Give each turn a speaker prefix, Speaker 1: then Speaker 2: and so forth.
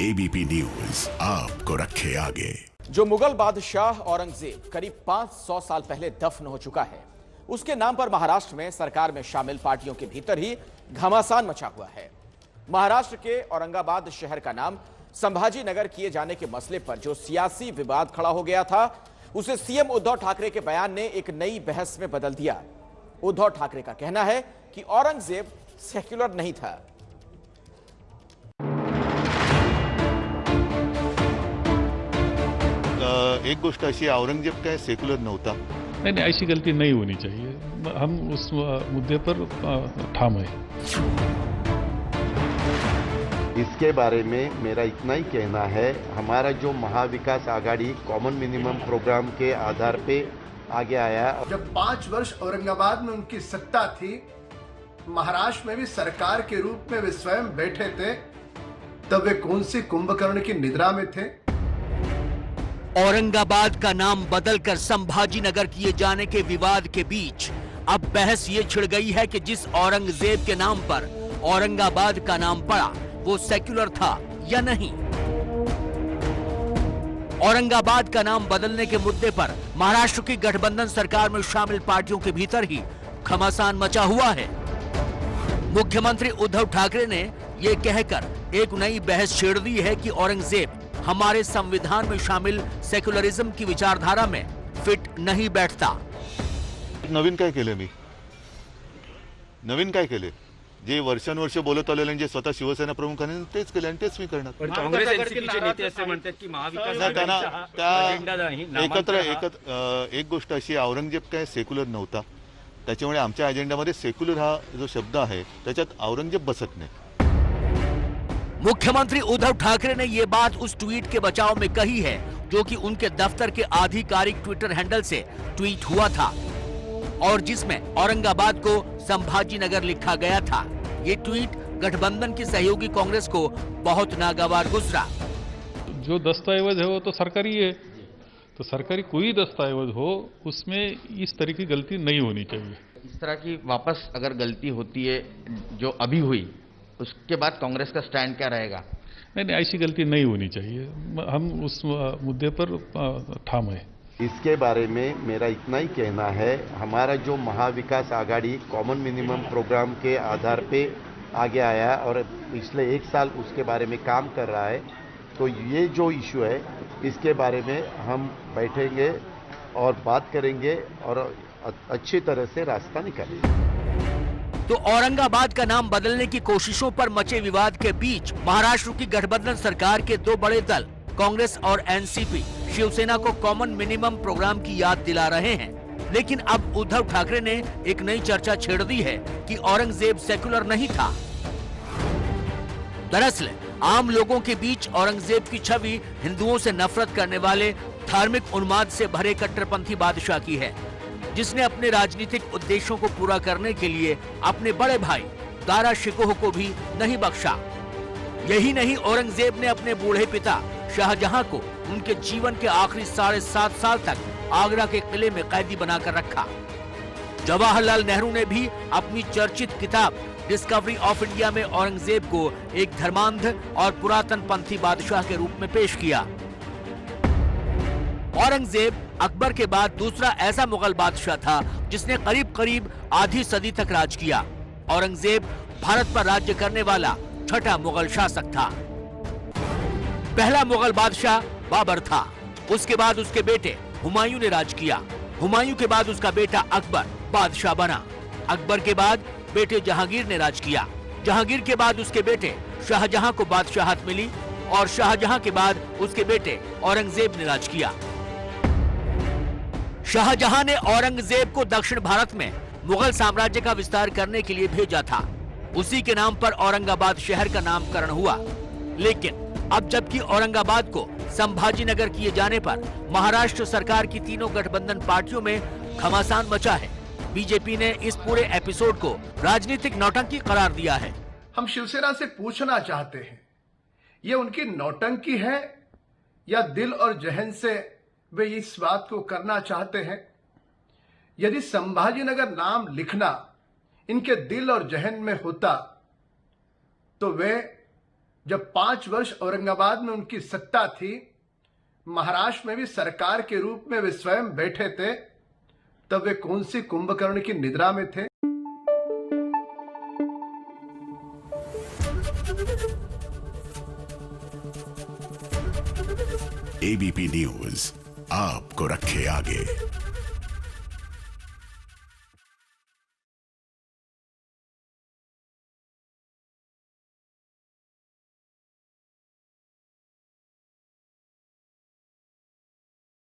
Speaker 1: ABP news आपको रखे आगे।
Speaker 2: जो मुगल बादशाह औरंगजेब करीब 500 साल पहले दफन हो चुका है, उसके नाम पर महाराष्ट्र में सरकार में शामिल पार्टियों के भीतर ही घमासान मचा हुआ है। महाराष्ट्र के औरंगाबाद शहर का नाम संभाजी नगर किए जाने के मसले पर जो सियासी विवाद खड़ा हो गया था, उसे सीएम उद्धव ठाकरे के बयान ने एक नई बहस में बदल दिया। उद्धव ठाकरे का कहना है कि औरंगजेब सेक्युलर नहीं था।
Speaker 3: एक गोष्ट अशी, औरंगजेब काय सेक्युलर नव्हता?
Speaker 4: नहीं, ऐसी गलती नहीं होनी चाहिए। हम उस मुद्दे पर ठाम है।
Speaker 5: इसके बारे में मेरा इतना ही कहना है, हमारा जो Maha Vikas Aghadi common minimum program के आधार पे आगे आया।
Speaker 6: जब 5 वर्ष औरंगाबाद में उनकी सत्ता थी, महाराष्ट्र में भी सरकार के रूप में वे स्वयं बैठे थे, तब वे कौन सी कुंभकर्ण की निद्रा में थे?
Speaker 7: औरंगाबाद का नाम बदलकर संभाजी नगर किए जाने के विवाद के बीच अब बहस ये छिड़ गई है कि जिस औरंगजेब के नाम पर औरंगाबाद का नाम पड़ा, वो सेक्युलर था या नहीं। औरंगाबाद का नाम बदलने के मुद्दे पर महाराष्ट्र की गठबंधन सरकार में शामिल पार्टियों के भीतर ही घमासान मचा हुआ है। मुख्यमंत्री उद्धव ठाकरे ने ये कहकर एक नई बहस छेड़ दी है कि औरंगजेब हमारे संविधान में शामिल सेक्युलरिज्म की विचारधारा में फिट नहीं बैठता।
Speaker 3: नवीन काय केले? मी नवीन काय केले? जे वर्षानुवर्ष बोलत आलेले, जे स्वतः शिवसेना प्रमुखांनी तेच केले आणि तेच मी करणार।
Speaker 8: पण काँग्रेस एनसीपीचे नेते असे म्हणतात की महाविकास
Speaker 3: एक गोष्ट अशी, औरंगजेब काय सेक्युलर नव्हता, त्याच्यामुळे आमच्या अजेंडामध्ये सेक्युलर हा जो शब्द आहे त्याच्यात औरंगजेब बसत नाही।
Speaker 7: मुख्यमंत्री उद्धव ठाकरे ने ये बात उस ट्वीट के बचाव में कही है जो कि उनके दफ्तर के आधिकारिक ट्विटर हैंडल से ट्वीट हुआ था और जिसमें औरंगाबाद को संभाजी नगर लिखा गया था। ये ट्वीट गठबंधन की सहयोगी कांग्रेस को बहुत नागवार गुजरा।
Speaker 4: जो दस्तावेज है वो तो सरकारी है, तो सरकारी कोई दस्तावेज हो उसमें इस तरह की गलती नहीं होनी चाहिए।
Speaker 8: इस तरह की वापस अगर गलती होती है जो अभी हुई, उसके बाद कांग्रेस का स्टैंड क्या रहेगा?
Speaker 4: नहीं, ऐसी गलती नहीं होनी चाहिए। हम उस मुद्दे पर ठाम है।
Speaker 5: इसके बारे में मेरा इतना ही कहना है, हमारा जो Maha Vikas Aghadi common minimum program के आधार पे आगे आया और पिछले 1 साल उसके बारे में काम कर रहा है, तो ये जो इशू है इसके बारे में हम बैठेंगे और बात करेंगे और अच्छी तरह से रास्ता निकालेंगे।
Speaker 7: तो औरंगाबाद का नाम बदलने की कोशिशों पर मचे विवाद के बीच महाराष्ट्र की गठबंधन सरकार के 2 बड़े दल कांग्रेस और एनसीपी शिवसेना को कॉमन मिनिमम प्रोग्राम की याद दिला रहे हैं। लेकिन अब उद्धव ठाकरे ने एक नई चर्चा छेड़ दी है कि औरंगजेब सेक्युलर नहीं था। दरअसल आम लोगों के बीच औरंगजेब की छवि हिंदुओं से नफरत करने वाले धार्मिक उन्माद से भरे कट्टरपंथी बादशाह की है, जिसने अपने राजनीतिक उद्देश्यों को पूरा करने के लिए अपने बड़े भाई दारा शिकोह को भी नहीं बख्शा। यही नहीं, औरंगजेब ने अपने बूढ़े पिता शाहजहां को उनके जीवन के आखिरी 7.5 साल तक आगरा के किले में कैदी बनाकर रखा। जवाहरलाल नेहरू ने भी अपनी चर्चित किताब डिस्कवरी ऑफ इंडिया में औरंगजेब को एक धर्मांध और पुरातन पंथी बादशाह के रूप में पेश किया। औरंगजेब अकबर के बाद दूसरा ऐसा मुगल बादशाह था जिसने करीब करीब आधी सदी तक राज किया। औरंगजेब भारत पर राज्य करने वाला छठा मुगल शासक था। पहला मुगल बादशाह बाबर था, उसके बाद उसके बेटे हुमायूं ने राज किया। हुमायूं के बाद उसका बेटा अकबर बादशाह बना। अकबर के बाद बेटे जहांगीर ने राज किया। जहांगीर के बाद उसके बेटे शाहजहां को बादशाहत मिली और शाहजहां के बाद उसके बेटे औरंगजेब ने राज किया। शाहजहां ने औरंगजेब को दक्षिण भारत में मुगल साम्राज्य का विस्तार करने के लिए भेजा था। उसी के नाम पर औरंगाबाद शहर का नामकरण हुआ। लेकिन अब जबकि औरंगाबाद को संभाजी नगर किए जाने पर महाराष्ट्र सरकार की तीनों गठबंधन पार्टियों में घमासान मचा है। बीजेपी ने इस पूरे एपिसोड को राजनीतिक नौटंकी करार दिया है।
Speaker 6: हम शिवसेना से पूछना चाहते हैं, ये उनकी नौटंकी है या दिल और जहन से वे इस बात को करना चाहते हैं? यदि संभाजीनगर नाम लिखना इनके दिल और जहन में होता तो वे जब 5 वर्ष औरंगाबाद में उनकी सत्ता थी, महाराष्ट्र में भी सरकार के रूप में वे स्वयं बैठे थे, तब वे कौन सी कुंभकर्ण की निद्रा में थे?
Speaker 1: एबीपी न्यूज आपको रखे आगे।